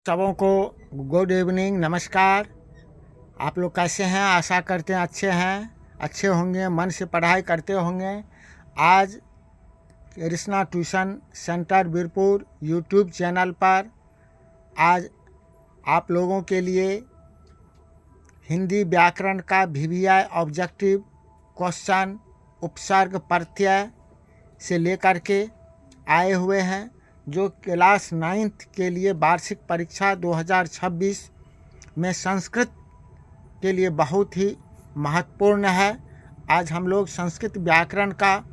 सबों को good evening, नमस्कार। आप लोग कैसे हैं? आशा करते हैं अच्छे हैं, अच्छे होंगे, मन से पढ़ाई करते होंगे। आज Krishna tuition centre Birpur YouTube channel पर आज आप लोगों के लिए हिंदी व्याकरण का VVI ऑब्जेक्टिव क्वेश्चन उपसर्ग प्रत्यय से लेकर के आए हुए हैं, जो क्लास 9th के लिए वार्षिक परीक्षा 2026 में संस्कृत के लिए बहुत ही महत्वपूर्ण है। आज हम लोग संस्कृत व्याकरण का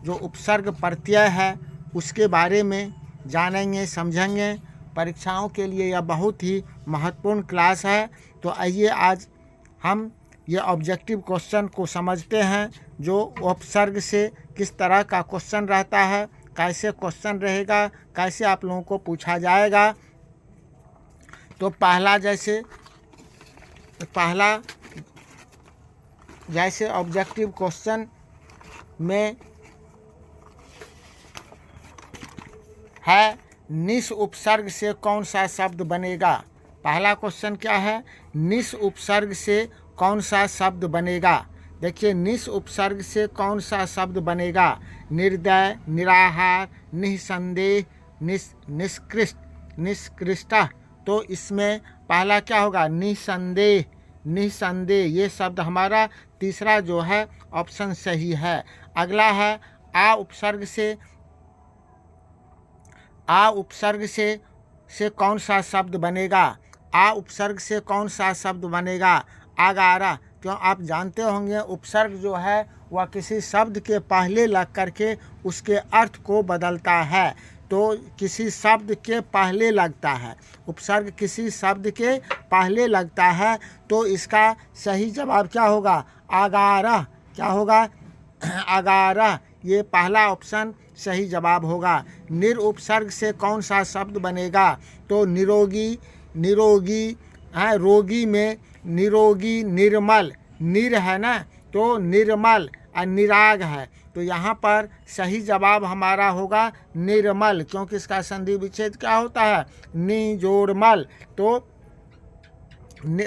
जो उपसर्ग प्रत्यय है उसके बारे में जानेंगे, समझेंगे। परीक्षाओं के लिए यह बहुत ही महत्वपूर्ण क्लास है। तो आइए आज हम ये ऑब्जेक्टिव क्वेश्चन को समझते हैं, जो उपसर्ग से किस तरह का क्वेश्चन रहता है, कैसे क्वेश्चन रहेगा, कैसे आप लोगों को पूछा जाएगा। तो पहला जैसे ऑब्जेक्टिव क्वेश्चन में है, निस उपसर्ग से कौन सा शब्द बनेगा। पहला क्वेश्चन क्या है? निस उपसर्ग से कौन सा शब्द बनेगा। देखिए, निस उपसर्ग से कौन सा शब्द बनेगा? निर्दय, निराहार, निसंदेह, निष्कृष्ट, निष्कृष्टा। तो इसमें पहला क्या होगा? निसंदेह। निसंदेह ये शब्द हमारा तीसरा जो है ऑप्शन सही है। अगला है आ उपसर्ग से कौन सा शब्द बनेगा। आ उपसर्ग से कौन सा शब्द बनेगा? आगारा। क्यों? आप जानते होंगे उपसर्ग जो है वह किसी शब्द के पहले लग करके उसके अर्थ को बदलता है। तो किसी शब्द के पहले लगता है, उपसर्ग किसी शब्द के पहले लगता है, तो इसका सही जवाब क्या होगा? आगारा। क्या होगा? आगारा। ये पहला ऑप्शन सही जवाब होगा। निर उपसर्ग से कौन सा शब्द बनेगा? तो निरोगी। निरोगी है, रोगी में निरोगी, निर्मल, निर है ना, तो निर्मल और निराग है। तो यहाँ पर सही जवाब हमारा होगा निर्मल, क्योंकि इसका संधि विच्छेद क्या होता है? नि जोड़ मल। तो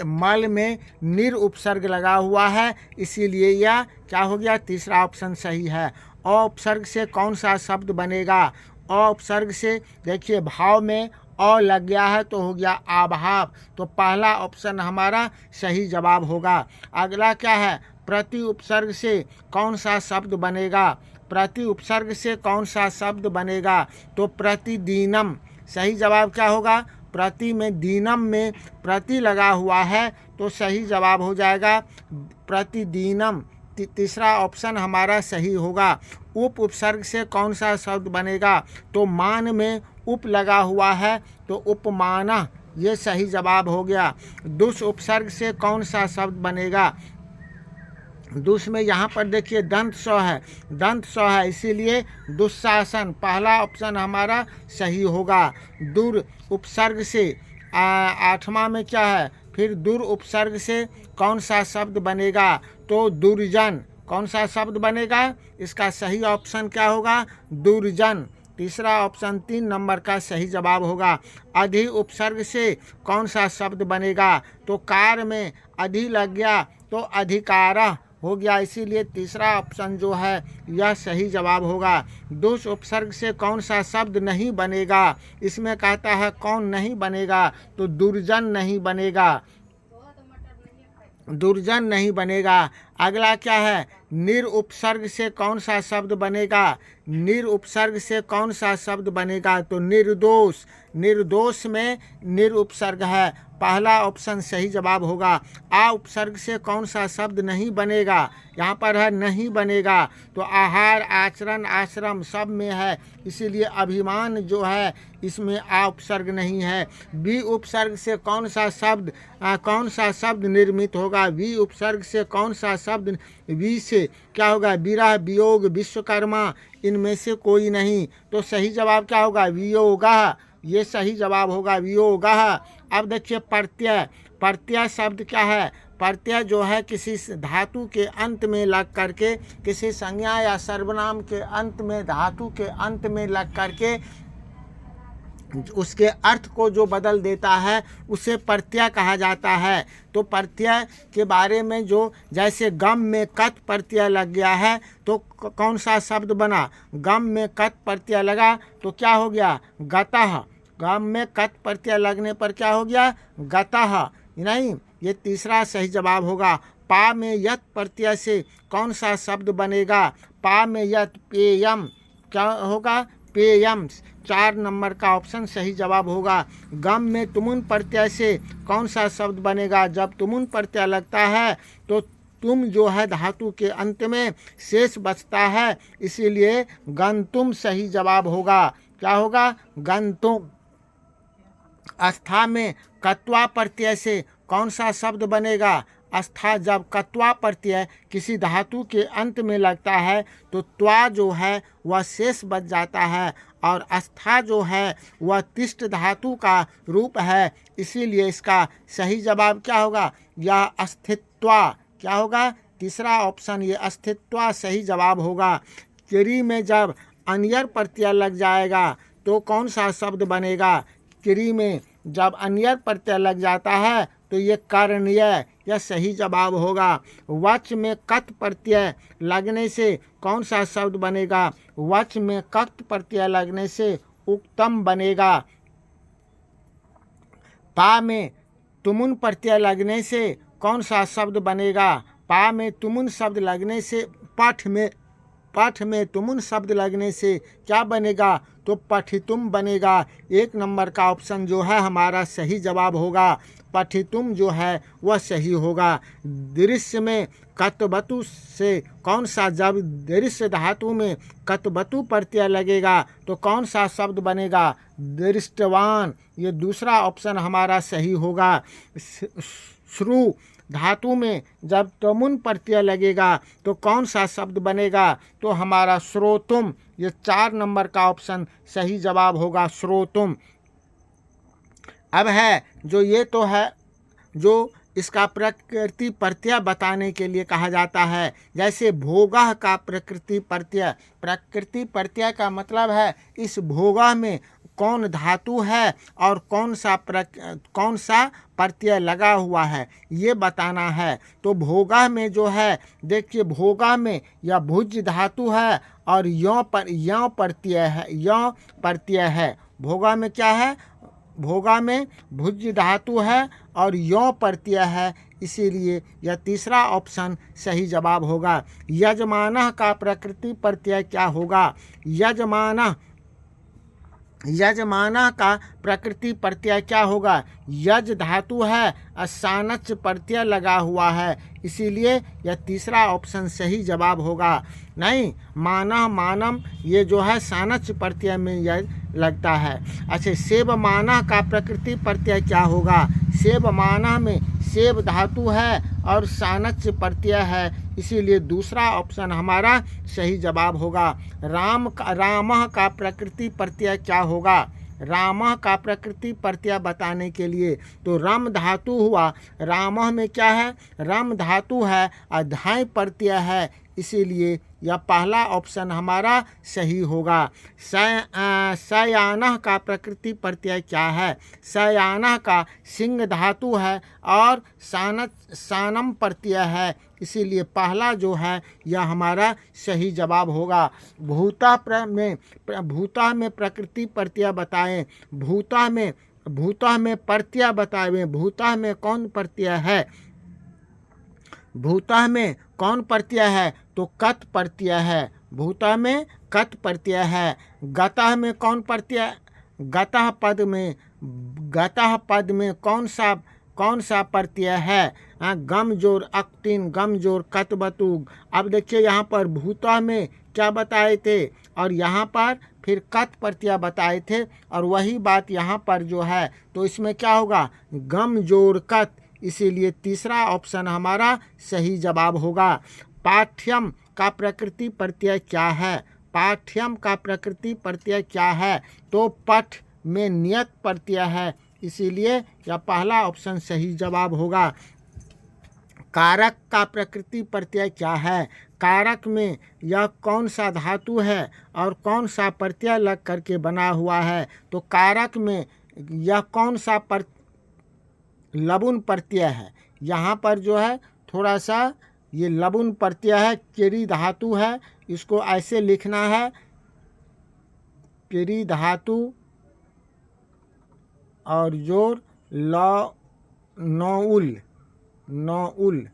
मल में निर उपसर्ग लगा हुआ है, इसीलिए यह क्या हो गया? तीसरा ऑप्शन सही है। अ उपसर्ग से कौन सा शब्द बनेगा? अ उपसर्ग से देखिए भाव में अ लग गया है तो हो गया अभाव। तो पहला ऑप्शन हमारा सही जवाब होगा। अगला क्या है? प्रति उपसर्ग से कौन सा शब्द बनेगा। प्रति उपसर्ग से कौन सा शब्द बनेगा? तो प्रतिदीनम। सही जवाब क्या होगा? प्रति में दीनम में प्रति लगा हुआ है, तो सही जवाब हो जाएगा प्रतिदीनम। तीसरा ऑप्शन हमारा सही होगा। उप उपसर्ग से कौन सा शब्द बनेगा? तो मान में उप लगा हुआ है, तो उपमाना, ये सही जवाब हो गया। दुस उपसर्ग से कौन सा शब्द बनेगा? दुस में यहाँ पर देखिए दंत स्व है, दंत स्व है, इसीलिए दुशासन। पहला ऑप्शन हमारा सही होगा। दूर उपसर्ग से आठवां में क्या है? फिर दूर उपसर्ग से कौन सा शब्द बनेगा? तो दुर्जन। कौन सा शब्द बनेगा? इसका सही ऑप्शन क्या होगा? दुर्जन। तीसरा ऑप्शन 3 नंबर का सही जवाब होगा। अधि उपसर्ग से कौन सा शब्द बनेगा? तो कार में अधि लग गया तो अधिकारा हो गया, इसीलिए तीसरा ऑप्शन जो है यह सही जवाब होगा। दोष उपसर्ग से कौन सा शब्द नहीं बनेगा? इसमें कहता है कौन नहीं बनेगा? तो दुर्जन नहीं बनेगा, दुर्जन नहीं बनेगा। अगला क्या है? निर उपसर्ग से कौन सा शब्द बनेगा? निर उपसर्ग से कौन सा शब्द बनेगा? तो निर्दोष। निर्दोष में निर उपसर्ग है, पहला ऑप्शन सही जवाब होगा। आ उपसर्ग से कौन सा शब्द नहीं बनेगा? यहाँ पर है नहीं बनेगा, तो आहार, आचरण, आश्रम सब में है, इसीलिए अभिमान जो है इसमें आ उपसर्ग नहीं है। बी उपसर्ग से कौन सा शब्द निर्मित होगा? वी उपसर्ग से कौन सा शब्द? वी से क्या होगा? विरह, वियोग, विश्वकर्मा, इनमें से कोई नहीं। तो सही जवाब क्या होगा? वियोगा। ये सही जवाब होगा, वियोगा। अब देखिए प्रत्यय। प्रत्यय शब्द क्या है? प्रत्यय जो है किसी धातु के अंत में लग करके, किसी संज्ञा या सर्वनाम के अंत में, धातु के अंत में लग करके उसके अर्थ को जो बदल देता है उसे प्रत्यय कहा जाता है। तो प्रत्यय के बारे में जो जैसे गम में कत प्रत्यय लग गया है तो कौन सा शब्द बना? गम में कत प्रत्यय लगा तो क्या हो गया? गतः। गम में कत प्रत्यय लगने पर क्या हो गया? गतः। नहीं, ये तीसरा सही जवाब होगा। पा में यत प्रत्यय से कौन सा शब्द बनेगा? पा में यत, पेयम। क्या होगा? पेयम। 4 नंबर का ऑप्शन सही जवाब होगा। गम में तुमुन प्रत्यय से कौन सा शब्द बनेगा? जब तुमुन प्रत्यय लगता है तो तुम जो है धातु के अंत में शेष बचता है, इसीलिए गंतुम सही जवाब होगा। क्या होगा? गंतुम। अस्था में कत्वा प्रत्यय से कौन सा शब्द बनेगा? अस्था। जब कत्वा प्रत्यय किसी धातु के अंत में लगता है तो त्वा जो है वह शेष बच जाता है, और अस्था जो है वह तिष्ठ धातु का रूप है, इसीलिए इसका सही जवाब क्या होगा? यह अस्थित्वा। क्या होगा? तीसरा ऑप्शन ये अस्तित्व सही जवाब होगा। क्री में जब अन्यर प्रत्यय लग जाएगा तो कौन सा शब्द बनेगा? क्री में जब अन्यर प्रत्यय लग जाता है तो ये करणीय, यह सही जवाब होगा। वच में कत प्रत्यय लगने से कौन सा शब्द बनेगा? वच में कत प्रत्यय लगने से उक्तम बनेगा। पा में तुमुन प्रत्यय लगने से कौन सा शब्द बनेगा? पा में तुमुन शब्द लगने से पाठ में तुमुन शब्द लगने से क्या बनेगा? तो पठितुम बनेगा। 1 नंबर का ऑप्शन जो है हमारा सही जवाब होगा। पठितुम जो है वह सही होगा। दृश्य में कतबतु से कौन सा, जब दृश्य धातु में कतबतु प्रत्यय लगेगा तो कौन सा शब्द बनेगा? दृष्टवान। ये दूसरा ऑप्शन हमारा सही होगा। श्रु धातु में जब तमुन प्रत्यय लगेगा तो कौन सा शब्द बनेगा? तो हमारा श्रोतुम। ये 4 नंबर का ऑप्शन सही जवाब होगा, श्रोतुम। अब है जो ये तो है जो इसका प्रकृति प्रत्यय बताने के लिए कहा जाता है। जैसे भोगः का प्रकृति प्रत्यय। प्रकृति प्रत्यय का मतलब है इस भोगः में कौन धातु है और कौन सा प्रत्यय लगा हुआ है, ये बताना है। तो भोगा में जो है, देखिए भोगा में यह भुज धातु है और यों प्रत्यय है। भोगा में क्या है? भोगा में भुज धातु है और यों प्रत्यय है, इसीलिए यह तीसरा ऑप्शन सही जवाब होगा। यजमानः का प्रकृति प्रत्यय क्या होगा? यजमानः का प्रकृति प्रत्यय क्या होगा? यज धातु है और सानच प्रत्यय लगा हुआ है, इसीलिए यह तीसरा ऑप्शन सही जवाब होगा। नहीं, मानः मानम ये जो है सानच प्रत्यय में यह लगता है। अच्छा, सेब मानः का प्रकृति प्रत्यय क्या होगा? सेब मानः में सेब धातु है और सानच प्रत्यय है, इसीलिए दूसरा ऑप्शन हमारा सही जवाब होगा। रामः का प्रकृति प्रत्यय क्या होगा? रामः का प्रकृति प्रत्यय बताने के लिए तो रम धातु हुआ। रामः में क्या है? रम धातु है और धाय प्रत्यय है, इसीलिए यह पहला ऑप्शन हमारा सही होगा। शयानः का प्रकृति प्रत्यय क्या है? शयानः का सिंह धातु है और सानम प्रत्यय है, इसीलिए पहला जो है यह हमारा सही जवाब होगा। भूतः में प्रकृति प्रत्यय बताएं। भूतः में प्रत्यय बताएं। भूतः में कौन प्रत्यय है? भूतः में कौन प्रत्यय है? तो कत प्रत्यय है। भूतः में कत प्रत्यय है। गतः में कौन प्रत्यय? गतः पद में कौन सा प्रत्यय है? गम जोर अक्तिन, गम जोर कतबतु। अब देखिए यहाँ पर भूतः में क्या बताए थे और यहाँ पर फिर कत प्रत्यय बताए थे, और वही बात यहाँ पर जो है तो इसमें क्या होगा? गम जोर कत, इसीलिए तीसरा ऑप्शन हमारा सही जवाब होगा। पाठ्यम का प्रकृति प्रत्यय क्या है? पाठ्यम का प्रकृति प्रत्यय क्या है? तो पठ में नियत प्रत्यय है, इसीलिए यह पहला ऑप्शन सही जवाब होगा। कारक का प्रकृति प्रत्यय क्या है? कारक में यह कौन सा धातु है और कौन सा प्रत्यय लग करके बना हुआ है। तो कारक में यह कौन सा लबुन प्रत्यय है। यहाँ पर जो है थोड़ा सा ये लबुन प्रत्यय है, केरी धातु है, इसको ऐसे लिखना है, केरी धातु और जोड़ नौउल, नौउल,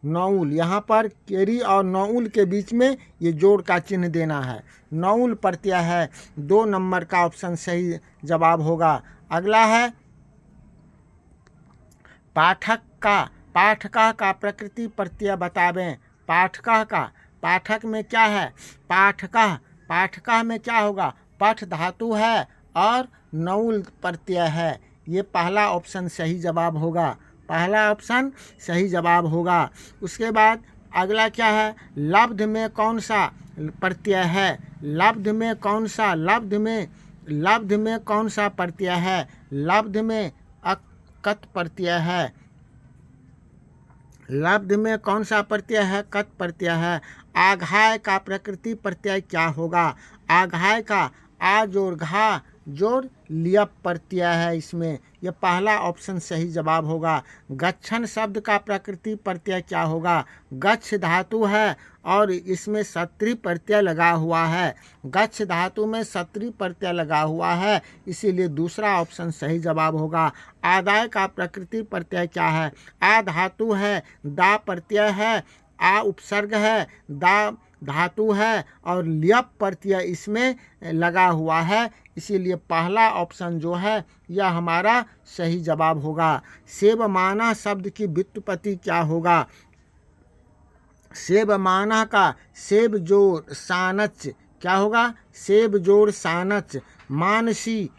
नौउल। यहाँ पर केरी और नौउल के बीच में ये जोड़ का चिन्ह देना है। नौउल प्रत्यय है। 2 नंबर का ऑप्शन सही जवाब होगा। अगला है पाठक का, पाठका का प्रकृति प्रत्यय बतावें। पाठका का, पाठक में क्या है, पाठका, पाठका में क्या होगा, पठ धातु है और नौउल प्रत्यय है। ये पहला ऑप्शन सही जवाब होगा, पहला ऑप्शन सही जवाब होगा। उसके बाद अगला क्या है, लब्ध में कौन सा प्रत्यय है। लब्ध में कौन सा, लब्ध में कौन सा प्रत्यय है। लब्ध में कत प्रत्यय है। लब्ध में कौन सा प्रत्यय है, कत प्रत्यय है। आघाय का प्रकृति प्रत्यय क्या होगा। आघाय का आ जोड़ घा जोड़ लियप प्रत्यय है इसमें, यह पहला ऑप्शन सही जवाब होगा। गच्छन शब्द का प्रकृति प्रत्यय क्या होगा। गच्छ धातु है और इसमें सत्री प्रत्यय लगा हुआ है। गच्छ धातु में सत्री प्रत्यय लगा हुआ है, इसीलिए दूसरा ऑप्शन सही जवाब होगा। आदाय का प्रकृति प्रत्यय क्या है। आ धातु है, दा प्रत्यय है, आ उपसर्ग है, दा धातु है और लियप प्रत्यय इसमें लगा हुआ है, इसीलिए पहला ऑप्शन जो है यह हमारा सही जवाब होगा। सेबमाना शब्द की व्युत्पत्ति क्या होगा। सेबमाना का सेब जोड़ सानच क्या होगा, सेब जोड़ सानच। मानसी,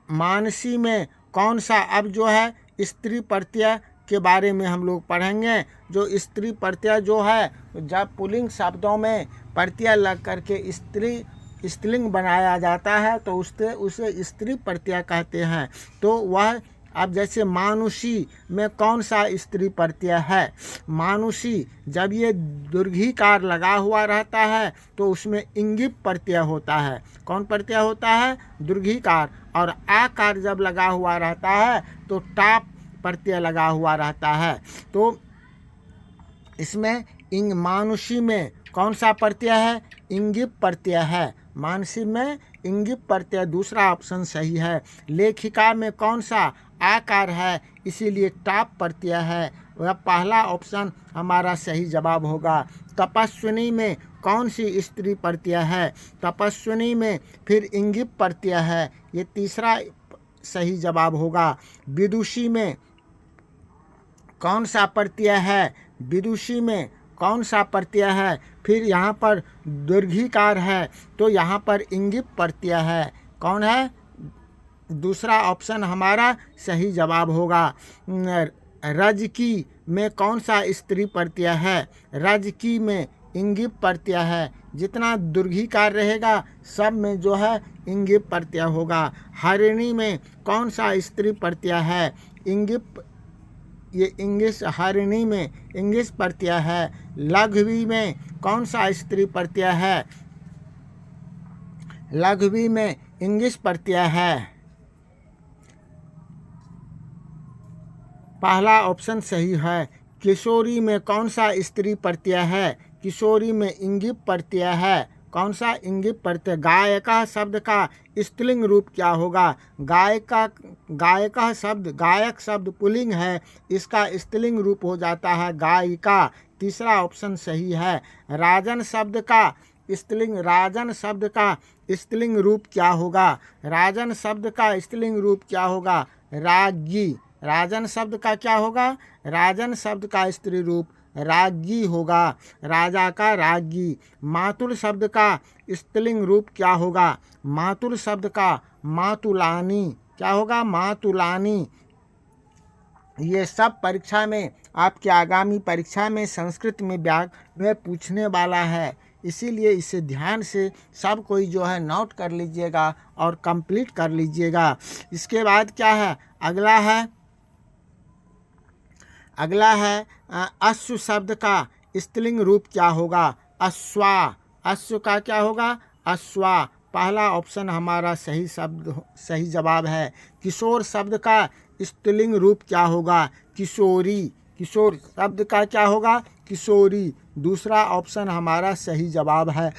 मानसी में कौन सा, अब जो है स्त्री प्रत्यय के बारे में हम लोग पढ़ेंगे। जो स्त्री प्रत्यय जो है, जब पुल्लिंग शब्दों में प्रत्यय लग करके स्त्रीलिंग बनाया जाता है तो उसे स्त्री प्रत्यय कहते हैं। तो वह अब जैसे मानुषी में कौन सा स्त्री प्रत्यय है। मानुषी जब ये दीर्घिकार लगा हुआ रहता है तो उसमें इंगिप प्रत्यय होता है। कौन प्रत्यय होता है, दीर्घिकार। और आकार जब लगा हुआ रहता है तो टाप प्रत्यय लगा हुआ रहता है। तो इसमें मानुषी में कौन सा प्रत्यय है, इंगिप प्रत्यय है। मानसी में इंगिप प्रत्यय दूसरा ऑप्शन सही है। लेखिका में कौन सा आकार है, इसीलिए टाप प्रत्यय है, वह पहला ऑप्शन हमारा सही जवाब होगा। तपस्विनी में कौन सी स्त्री प्रत्यय है। तपस्विनी में फिर इंगिप प्रत्यय है, ये तीसरा सही जवाब होगा। विदुषी में कौन सा प्रत्यय है। विदुषी में कौन सा प्रत्यय है, फिर यहाँ पर दीर्घिकार है तो यहाँ पर इंगिप प्रत्यय है। कौन है, दूसरा ऑप्शन हमारा सही जवाब होगा। रजकी में कौन सा स्त्री प्रत्यय है। रजकी में इंगिप प्रत्यय है। जितना दीर्घिकार रहेगा सब में जो है इंगिप प्रत्यय होगा। हरिणी में कौन सा स्त्री प्रत्यय है। इंगिप, ये इंगिस, हरिणी में इंगिस प्रत्यय है। लघवी में कौन सा स्त्री प्रत्यय है। लघवी में इंगिस प्रत्यय है। पहला ऑप्शन सही है। किशोरी में कौन सा स्त्री प्रत्यय है। किशोरी में इंगिप प्रत्यय है। कौन सा, इंगिप प्रत्यय। गायका शब्द का स्त्रीलिंग रूप क्या होगा। गायका, गायका शब्द, गायक शब्द पुल्लिंग है, इसका स्त्रीलिंग रूप हो जाता है गायिका, तीसरा ऑप्शन सही है। राजन शब्द का स्त्रीलिंग, राजन शब्द का स्त्रीलिंग रूप क्या होगा। राजन शब्द का स्त्रीलिंग रूप क्या होगा, राज्ञी। राजन शब्द का क्या होगा, राजन शब्द का स्त्री रूप राज्ञी होगा, राजा का राज्ञी। मातुल शब्द का स्त्रीलिंग रूप क्या होगा। मातुल शब्द का मातुलानी क्या होगा, मातुलानी। ये सब परीक्षा में, आपके आगामी परीक्षा में संस्कृत में में पूछने वाला है, इसीलिए इसे ध्यान से सब कोई जो है नोट कर लीजिएगा और कंप्लीट कर लीजिएगा। इसके बाद क्या है, अगला है अगला है अश्व शब्द का स्त्रीलिंग रूप क्या होगा? अश्वा। अश्व का क्या होगा? अश्वा। पहला ऑप्शन हमारा सही जवाब है। किशोर शब्द का स्त्रीलिंग रूप क्या होगा? किशोरी। किशोर शब्द का क्या होगा? किशोरी। दूसरा ऑप्शन हमारा सही जवाब है।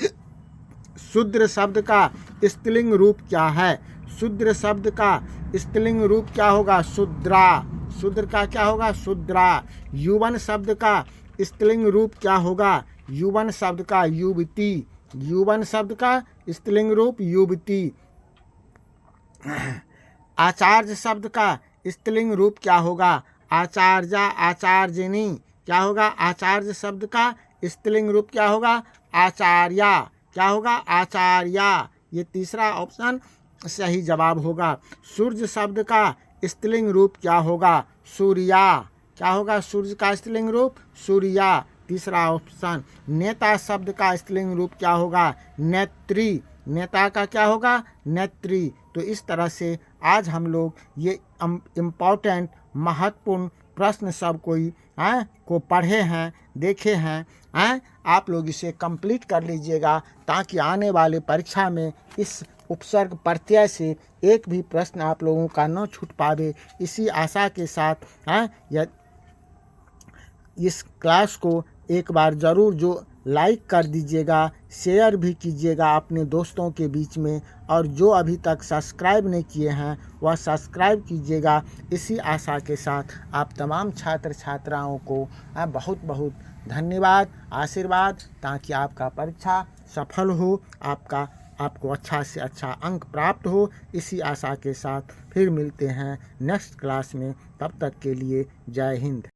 शूद्र शब्द का स्त्रीलिंग रूप क्या है? शूद्र शब्द का स्त्रीलिंग रूप क्या होगा? शूद्रा। शूद्र का क्या होगा? शूद्रा। युवन शब्द का स्त्रीलिंग रूप क्या होगा? युवन शब्द का युवती। युवन शब्द का स्त्रीलिंग रूप युवती। आचार्य शब्द का स्त्रीलिंग रूप क्या होगा? आचार्या, आचार्यनी। क्या होगा? आचार्य शब्द का स्त्रीलिंग रूप क्या होगा? आचार्या। क्या होगा? आचार्या। ये तीसरा ऑप्शन सही जवाब होगा। सूर्य शब्द का स्त्रीलिंग रूप क्या होगा? सूर्या। क्या होगा? सूर्य का स्त्रीलिंग रूप? सूर्या। तीसरा ऑप्शन। नेता शब्द का स्त्रीलिंग रूप क्या होगा? नेत्री। नेता का क्या होगा? नेत्री। तो इस तरह से आज हम लोग ये इम्पोर्टेंट महत्वपूर्ण प्रश्न सब को पढ़े हैं, देखे हैं। आप लोग इसे कंप्लीट कर लीजिएगा ताकि आने वाले परीक्षा में इस उपसर्ग प्रत्यय से एक भी प्रश्न आप लोगों का न छूट पावे। इसी आशा के साथ इस क्लास को एक बार ज़रूर जो लाइक कर दीजिएगा, शेयर भी कीजिएगा अपने दोस्तों के बीच में, और जो अभी तक सब्सक्राइब नहीं किए हैं वह सब्सक्राइब कीजिएगा। इसी आशा के साथ आप तमाम छात्र छात्राओं को बहुत बहुत धन्यवाद, आशीर्वाद, ताकि आपका परीक्षा सफल हो, आपको अच्छा से अच्छा अंक प्राप्त हो। इसी आशा के साथ फिर मिलते हैं नेक्स्ट क्लास में। तब तक के लिए जय हिंद।